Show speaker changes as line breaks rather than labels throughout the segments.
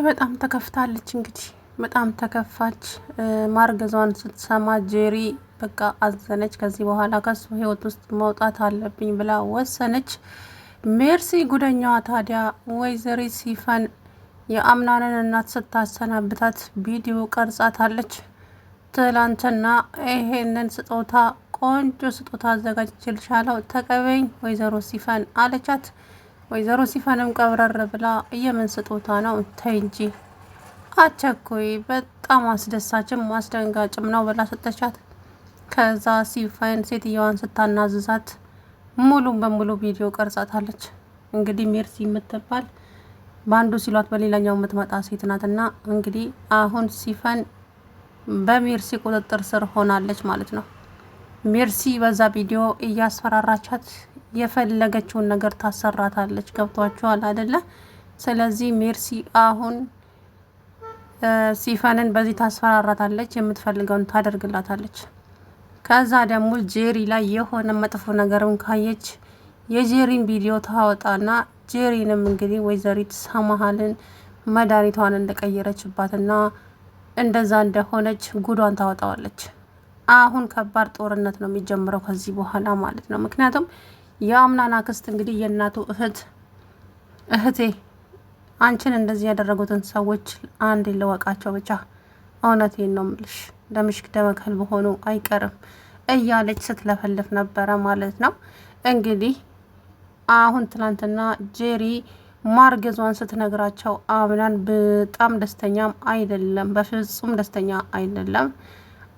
በጣም ተከፍታለች። እንግዲህ በጣም ተከፋች። ማርገዟን ስትሰማ ጄሪ በቃ አዘነች። ከዚህ በኋላ ከሱ ህይወት ውስጥ መውጣት አለብኝ ብላ ወሰነች። ሜርሲ ጉደኛዋ ታዲያ ወይዘሪት ሲፈን የአምናንን እናት ስታሰናብታት ቪዲዮ ቀርጻታለች። ትላንትና ይሄንን ስጦታ ቆንጆ ስጦታ አዘጋጅቼልሻለሁ ተቀበይኝ ወይዘሮ ሲፈን አለቻት። ወይዘሮ ሲፈንም ቀብረር ብላ የምን ስጦታ ነው? ተይ እንጂ አቸኮይ በጣም አስደሳችም አስደንጋጭም ነው ብላ ሰጠቻት። ከዛ ሲፈን ሴትየዋን ስታናዝዛት ሙሉ በሙሉ ቪዲዮ ቀርጻታለች። እንግዲህ ሜርሲ የምትባል በአንዱ ሲሏት በሌላኛው የምትመጣ ሴት ናትና እንግዲህ አሁን ሲፈን በሜርሲ ቁጥጥር ስር ሆናለች ማለት ነው። ሜርሲ በዛ ቪዲዮ እያስፈራራቻት የፈለገችውን ነገር ታሰራታለች። ገብቷቸዋል አይደለ? ስለዚህ ሜርሲ አሁን ሲፈንን በዚህ ታስፈራራታለች፣ የምትፈልገውን ታደርግላታለች። ከዛ ደግሞ ጄሪ ላይ የሆነ መጥፎ ነገርን ካየች የጄሪን ቪዲዮ ታወጣና ጄሪንም እንግዲህ ወይዘሪት ሰማሃልን መድኃኒቷን እንደቀየረችባትና እንደዛ እንደሆነች ጉዷን ታወጣዋለች። አሁን ከባድ ጦርነት ነው የሚጀምረው ከዚህ በኋላ ማለት ነው። ምክንያቱም የአምናን አክስት እንግዲህ የእናቱ እህቴ አንቺን እንደዚህ ያደረጉትን ሰዎች አንድ ልወቃቸው ብቻ፣ እውነቴን ነው ምልሽ ደምሽ ደመከል በሆኑ አይቀርም እያለች ስትለፈልፍ ነበረ ማለት ነው። እንግዲህ አሁን ትናንትና ጄሪ ማርገዟን ስትነግራቸው አምናን በጣም ደስተኛም አይደለም፣ በፍጹም ደስተኛ አይደለም።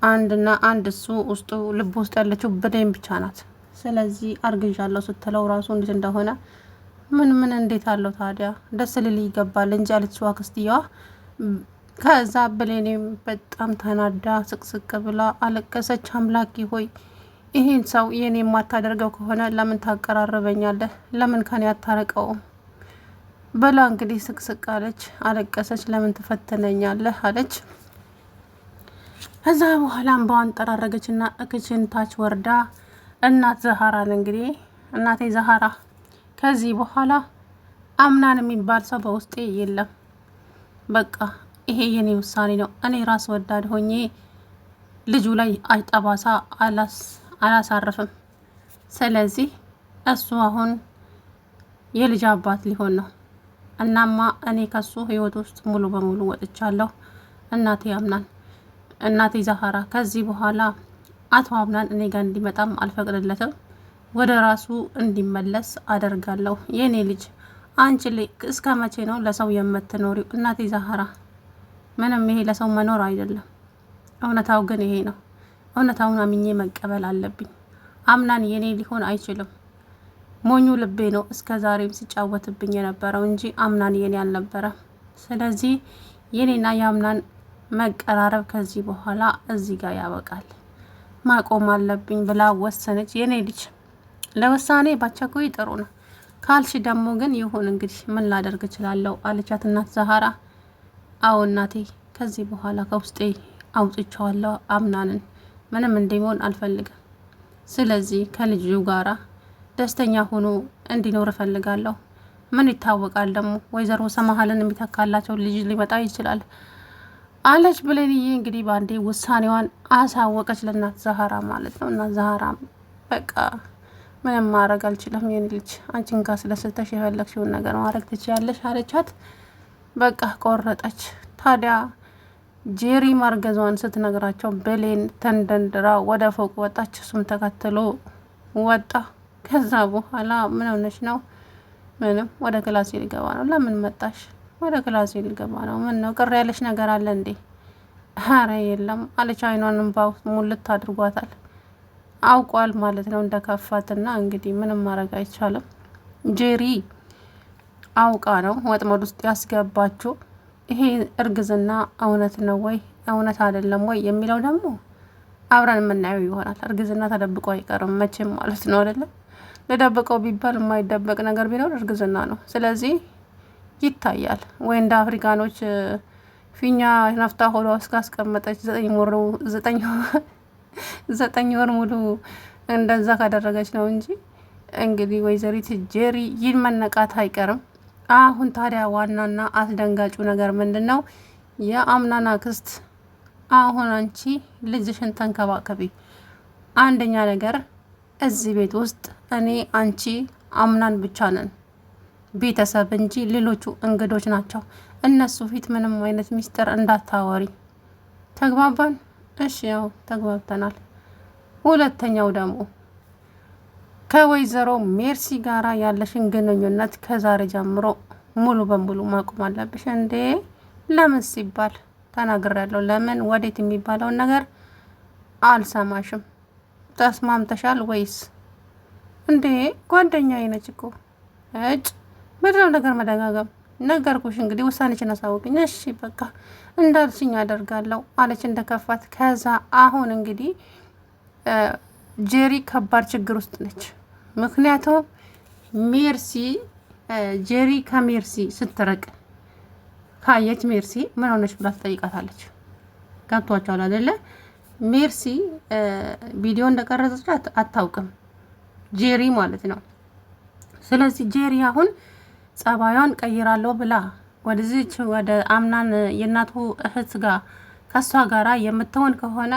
አንድና አንድ እሱ ውስጡ ልብ ውስጥ ያለችው ብሌን ብቻ ናት። ስለዚህ አርግዣለሁ ስትለው ራሱ እንዴት እንደሆነ ምን እንዴት አለው ታዲያ ደስ ልል ይገባል እንጂ አለችው አክስትየዋ። ከዛ ብሌኔም በጣም ተናዳ ስቅስቅ ብላ አለቀሰች። አምላኬ ሆይ ይህን ሰው የኔ የማታደርገው ከሆነ ለምን ታቀራርበኛለህ? ለምን ከኔ አታረቀውም ብላ እንግዲህ ስቅስቅ አለች፣ አለቀሰች። ለምን ትፈትነኛለህ አለች። ከዛ በኋላ እንባዋን ጠራረገችና እክችን ታች ወርዳ እናት ዛሃራን እንግዲህ እናቴ ዛሃራ ከዚህ በኋላ አምናን የሚባል ሰው በውስጤ የለም። በቃ ይሄ የኔ ውሳኔ ነው። እኔ ራስ ወዳድ ሆኜ ልጁ ላይ ጠባሳ አላሳርፍም። ስለዚህ እሱ አሁን የልጅ አባት ሊሆን ነው። እናማ እኔ ከሱ ህይወት ውስጥ ሙሉ በሙሉ ወጥቻለሁ። እናቴ ዛሃራ ከዚህ በኋላ አቶ አምናን እኔ ጋር እንዲመጣም አልፈቅድለትም። ወደ ራሱ እንዲመለስ አደርጋለሁ። የኔ ልጅ አንቺ እስከ መቼ ነው ለሰው የምትኖሪው? እናቴ ዛሃራ ምንም ይሄ ለሰው መኖር አይደለም። እውነታው ግን ይሄ ነው። እውነታውን አምኜ መቀበል አለብኝ። አምናን የኔ ሊሆን አይችልም። ሞኙ ልቤ ነው እስከ ዛሬም ሲጫወትብኝ የነበረው እንጂ አምናን የኔ አልነበረም። ስለዚህ የኔና የአምናን መቀራረብ ከዚህ በኋላ እዚህ ጋር ያበቃል፣ ማቆም አለብኝ ብላ ወሰነች። የኔ ልጅ ለውሳኔ ባቸኮይ ጥሩ ነው ካልሽ ደግሞ ግን ይሁን እንግዲህ ምን ላደርግ እችላለሁ አለቻት እናት ዛሃራ። አዎ እናቴ ከዚህ በኋላ ከውስጤ አውጥቼዋለሁ። አምናንን ምንም እንዲሆን አልፈልግም። ስለዚህ ከልጁ ጋራ ደስተኛ ሆኖ እንዲኖር እፈልጋለሁ። ምን ይታወቃል ደግሞ ወይዘሮ ሰማሃልን የሚተካላቸው ልጅ ሊመጣ ይችላል አለች ብሌንዬ። እንግዲህ በአንዴ ውሳኔዋን አሳወቀች ለእናት ዛሃራ ማለት ነው። እናት ዛሃራ በቃ ምንም ማድረግ አልችልም የኔ ልጅ፣ አንቺን ጋር ስለስተሽ የፈለግሽውን ነገር ማድረግ ትችያለሽ አለቻት። በቃ ቆረጠች። ታዲያ ጄሪ ማርገዟን ስትነግራቸው ብሌን ተንደንድራ ወደ ፎቅ ወጣች። እሱም ተከትሎ ወጣ። ከዛ በኋላ ምን ሆነሽ ነው? ምንም ወደ ክላሴ ሊገባ ነው። ለምን መጣሽ? ወደ ክላሴ ሊገባ ነው። ምን ነው ቅር ያለሽ ነገር አለ እንዴ? ኧረ የለም አለች። አይኗን እንባው ሙልት አድርጓታል። አውቋል ማለት ነው እንደከፋትና እንግዲህ ምንም ማድረግ አይቻልም። ጄሪ አውቃ ነው ወጥመድ ውስጥ ያስገባችው። ይሄ እርግዝና እውነት ነው ወይ እውነት አይደለም ወይ የሚለው ደግሞ አብረን የምናየው ይሆናል። እርግዝና ተደብቆ አይቀርም መቼም ማለት ነው አይደለም። ለደብቀው ቢባል የማይደበቅ ነገር ቢኖር እርግዝና ነው። ስለዚህ ይታያል ወይ እንደ አፍሪካኖች ፊኛ ነፍታ ሆዷ ውስጥ ካስቀመጠች 9 ወር ሙሉ እንደዛ ካደረገች ነው እንጂ እንግዲህ ወይዘሪት ጄሪ ይህን መነቃት አይቀርም። አሁን ታዲያ ዋናና አስደንጋጩ ነገር ምንድን ነው? የአምናን አክስት አሁን አንቺ ልጅሽን ተንከባከቢ። አንደኛ ነገር እዚህ ቤት ውስጥ እኔ አንቺ አምናን ብቻ ነን ቤተሰብ እንጂ ሌሎቹ እንግዶች ናቸው። እነሱ ፊት ምንም አይነት ሚስጥር እንዳታወሪ። ተግባባን? እሺ ያው ተግባብተናል። ሁለተኛው ደግሞ ከወይዘሮ ሜርሲ ጋራ ያለሽን ግንኙነት ከዛሬ ጀምሮ ሙሉ በሙሉ ማቆም አለብሽ። እንዴ ለምን ሲባል ተናግሬያለሁ። ለምን ወዴት የሚባለውን ነገር አልሰማሽም። ተስማምተሻል ወይስ? እንዴ ጓደኛዬ ነች እኮ እጭ በድረው ነገር መደጋገም ነገርኩሽ። እንግዲህ ውሳኔችን አሳውቅኝ። እሺ በቃ እንዳልሽኝ አደርጋለሁ አለች እንደከፋት። ከዛ አሁን እንግዲህ ጄሪ ከባድ ችግር ውስጥ ነች። ምክንያቱም ሜርሲ ጄሪ ከሜርሲ ስትርቅ ካየች ሜርሲ ምን ሆነች ብላ ትጠይቃታለች። ገብቷቸዋል አይደለ? ሜርሲ ቪዲዮ እንደቀረጸች አታውቅም፣ ጄሪ ማለት ነው። ስለዚህ ጄሪ አሁን ጸባዩን ቀይራለሁ ብላ ወደዚች ወደ አምናን የእናቱ እህት ጋር ከሷ ጋራ የምትሆን ከሆነ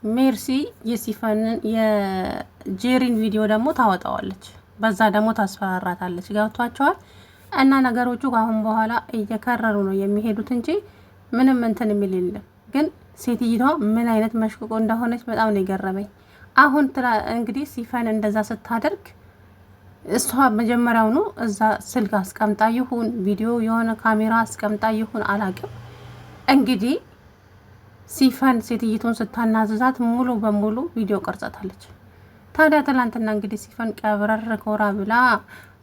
ሜርሲ የሲፈንን የጄሪን ቪዲዮ ደግሞ ታወጣዋለች። በዛ ደግሞ ታስፈራራታለች። ገብቷቸዋል። እና ነገሮቹ ከአሁን በኋላ እየከረሩ ነው የሚሄዱት እንጂ ምንም እንትን የሚል የለም። ግን ሴትዮዋ ምን አይነት መሽቁቆ እንደሆነች በጣም ነው የገረመኝ። አሁን እንግዲህ ሲፈን እንደዛ ስታደርግ እሷ መጀመሪያውኑ እዛ ስልክ አስቀምጣ ይሁን ቪዲዮ የሆነ ካሜራ አስቀምጣ ይሁን አላቅም። እንግዲህ ሲፈን ሴትይቱን ስታናዝዛት ሙሉ በሙሉ ቪዲዮ ቀርጻታለች። ታዲያ ትላንትና እንግዲህ ሲፈን ቀብረር ኮራ ብላ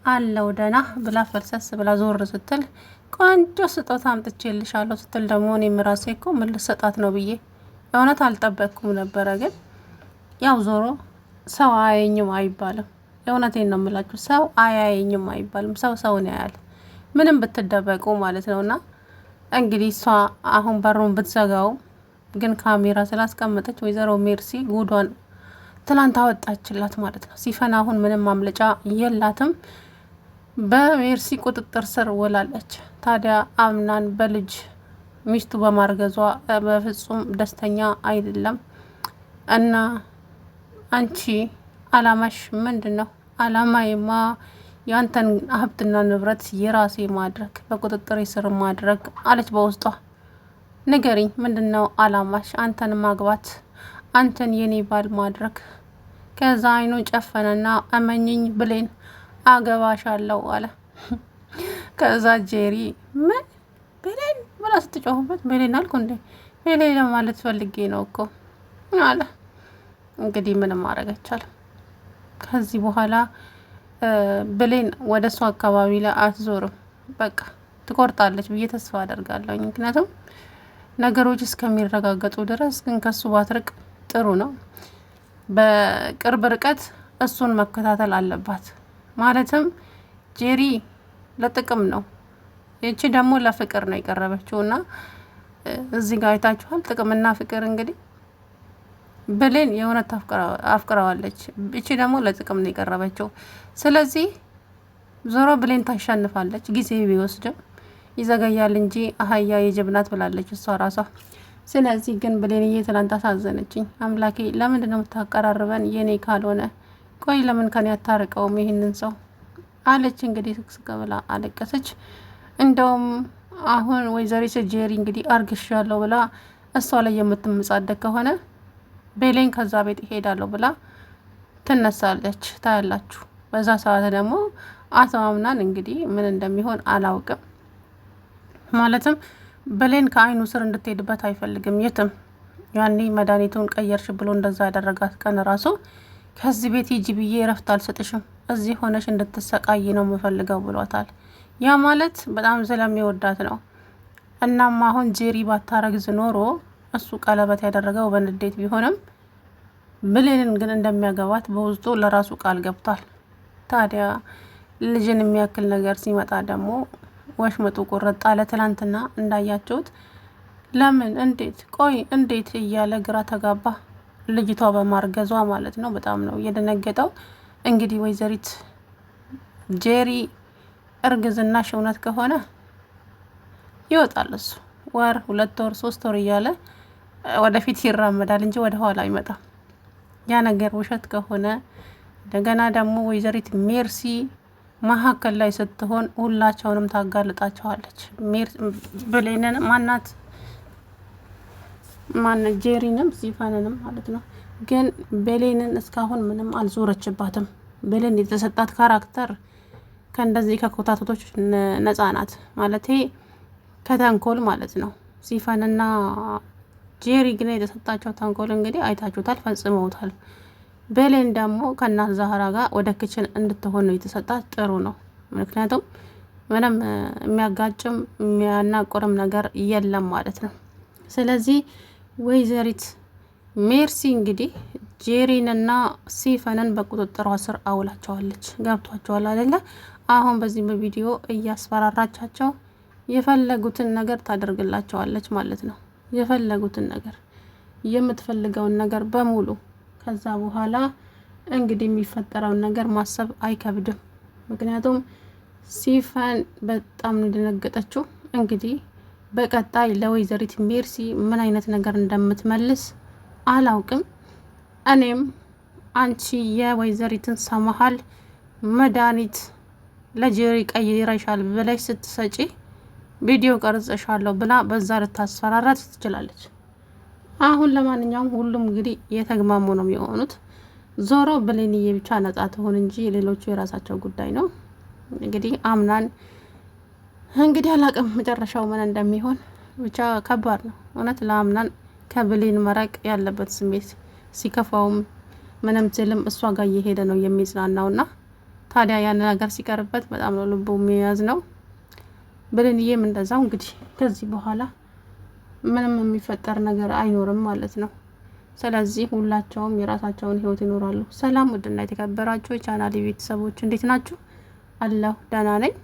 አለው ደህና ብላ ፈልሰስ ብላ ዞር ስትል ቆንጆ ስጦታ አምጥቼልሻለሁ ስትል ደግሞ እኔም ራሴ እኮ ምን ልሰጣት ነው ብዬ እውነት አልጠበቅኩም ነበረ። ግን ያው ዞሮ ሰው አያየኝም አይባልም። የእውነቴን ነው የምላችሁ፣ ሰው አያየኝም አይባልም። ሰው ሰውን ያያል፣ ምንም ብትደበቁ ማለት ነውና እንግዲህ እሷ አሁን በሩን ብትዘጋው ግን ካሜራ ስላስቀመጠች ወይዘሮ ሜርሲ ጉዷን ትላንት አወጣችላት ማለት ነው። ሲፈን አሁን ምንም ማምለጫ የላትም፣ በሜርሲ ቁጥጥር ስር ውላለች። ታዲያ አምናን በልጅ ሚስቱ በማርገዟ በፍጹም ደስተኛ አይደለም። እና አንቺ አላማሽ ምንድን ነው? አላማዬማ ያንተን ሀብትና ንብረት የራሴ ማድረግ፣ በቁጥጥር ስር ማድረግ አለች በውስጧ። ንገሪኝ፣ ምንድን ነው አላማሽ? አንተን ማግባት፣ አንተን የኔ ባል ማድረግ። ከዛ አይኑን ጨፈነና እመኝኝ ብሌን አገባሻለሁ አለ። ከዛ ጄሪ ምን ብሌን ብላ ስትጮሁበት ብሌን አልኩ እንዴ ብሌን ለማለት ፈልጌ ነው እኮ አለ። እንግዲህ ምንም ማድረግ አይቻልም። ከዚህ በኋላ ብሌን ወደ እሱ አካባቢ ላይ አትዞርም። በቃ ትቆርጣለች ብዬ ተስፋ አደርጋለሁ። ምክንያቱም ነገሮች እስከሚረጋገጡ ድረስ ግን ከሱ ባትርቅ ጥሩ ነው። በቅርብ ርቀት እሱን መከታተል አለባት። ማለትም ጄሪ ለጥቅም ነው፣ ይቺ ደግሞ ለፍቅር ነው የቀረበችው። እና እዚህ ጋር አይታችኋል። ጥቅምና ፍቅር እንግዲህ ብሌን የእውነት አፍቅረዋለች፣ ይቺ ደግሞ ለጥቅም ነው የቀረበችው። ስለዚህ ዞሮ ብሌን ታሸንፋለች። ጊዜ ቢወስድም ይዘገያል እንጂ አህያ የጅብ ናት ብላለች እሷ ራሷ። ስለዚህ ግን ብሌንዬ ትላንት አሳዘነችኝ። አምላኬ ለምንድን ነው የምታቀራርበን የኔ ካልሆነ? ቆይ ለምን ከኔ አታርቀውም ይህንን ሰው አለች። እንግዲህ ስቅስቅ ብላ አለቀሰች። እንደውም አሁን ወይዘሪት ጄሪ እንግዲህ አርግሻለሁ ብላ እሷ ላይ የምትመጻደቅ ከሆነ ብሌን ከዛ ቤት ይሄዳለሁ ብላ ትነሳለች። ታያላችሁ። በዛ ሰዓት ደግሞ አቶ አምናን እንግዲህ ምን እንደሚሆን አላውቅም። ማለትም ብሌን ከአይኑ ስር እንድትሄድበት አይፈልግም የትም። ያኔ መድኃኒቱን ቀየርሽ ብሎ እንደዛ ያደረጋት ቀን ራሱ ከዚህ ቤት ሂጂ ብዬ እረፍት አልሰጥሽም፣ እዚህ ሆነሽ እንድትሰቃይ ነው የምፈልገው ብሏታል። ያ ማለት በጣም ስለሚወዳት ነው። እናም አሁን ጄሪ ባታረግዝ ኖሮ እሱ ቀለበት ያደረገው በንዴት ቢሆንም ብሌንን ግን እንደሚያገባት በውስጡ ለራሱ ቃል ገብቷል። ታዲያ ልጅን የሚያክል ነገር ሲመጣ ደግሞ ወሽመጡ ቁርጥ አለ። ትላንትና እንዳያችሁት ለምን እንዴት ቆይ እንዴት እያለ ግራ ተጋባ። ልጅቷ በማርገዟ ማለት ነው። በጣም ነው እየደነገጠው። እንግዲህ ወይዘሪት ጄሪ እርግዝናሽ እውነት ከሆነ ይወጣል። እሱ ወር 2 ወር 3 ወር እያለ ወደፊት ይራመዳል እንጂ ወደ ኋላ አይመጣም። ያ ነገር ውሸት ከሆነ እንደገና ደግሞ ወይዘሪት ሜርሲ መሀከል ላይ ስትሆን ሁላቸውንም ታጋልጣቸዋለች። ብሌንን ማናት ጄሪንም ሲፈንንም ማለት ነው። ግን ብሌንን እስካሁን ምንም አልዞረችባትም። ብሌን የተሰጣት ካራክተር ከእንደዚህ ከኮታቶቶች ነጻ ናት ማለት ከተንኮል ማለት ነው። ሲፈንና ጄሪ ግን የተሰጣቸው ተንኮል እንግዲህ አይታችሁታል፣ ፈጽመውታል። ብሌን ደግሞ ከእናት ዛህራ ጋር ወደ ክችን እንድትሆን ነው የተሰጣት። ጥሩ ነው፣ ምክንያቱም ምንም የሚያጋጭም የሚያናቁርም ነገር የለም ማለት ነው። ስለዚህ ወይዘሪት ሜርሲ እንግዲህ ጄሪንና ሲፈንን በቁጥጥሯ ስር አውላቸዋለች። ገብቷቸዋል አይደለ? አሁን በዚህ በቪዲዮ እያስፈራራቻቸው የፈለጉትን ነገር ታደርግላቸዋለች ማለት ነው። የፈለጉትን ነገር የምትፈልገውን ነገር በሙሉ። ከዛ በኋላ እንግዲህ የሚፈጠረውን ነገር ማሰብ አይከብድም። ምክንያቱም ሲፈን በጣም እንደነገጠችው እንግዲህ በቀጣይ ለወይዘሪት ሜርሲ ምን አይነት ነገር እንደምትመልስ አላውቅም። እኔም አንቺ የወይዘሪትን ሰማሃል መድኃኒት ለጄሪ ቀይረሻል ብለሽ ስትሰጪ ቪዲዮ ቀርጸሻለሁ ብላ በዛ ልታስፈራራት ትችላለች። አሁን ለማንኛውም ሁሉም እንግዲህ የተግማሙ ነው የሚሆኑት። ዞሮ ብሌንዬ ብቻ ነጻ ትሆን እንጂ ሌሎቹ የራሳቸው ጉዳይ ነው። እንግዲህ አምናን እንግዲህ አላቅም መጨረሻው ምን እንደሚሆን ብቻ ከባድ ነው እውነት። ለአምናን ከብሌን መራቅ ያለበት ስሜት ሲከፋውም ምንም ትልም እሷ ጋር እየሄደ ነው የሚጽናናውና ታዲያ ያን ነገር ሲቀርበት በጣም ነው ልቡ የሚያዝ ነው። ብሌንዬም እንደዛው እንግዲህ ከዚህ በኋላ ምንም የሚፈጠር ነገር አይኖርም ማለት ነው። ስለዚህ ሁላቸውም የራሳቸውን ህይወት ይኖራሉ። ሰላም ውድና የተከበራችሁ የቻናሌ ቤተሰቦች እንዴት ናችሁ? አለሁ ደህና ነኝ።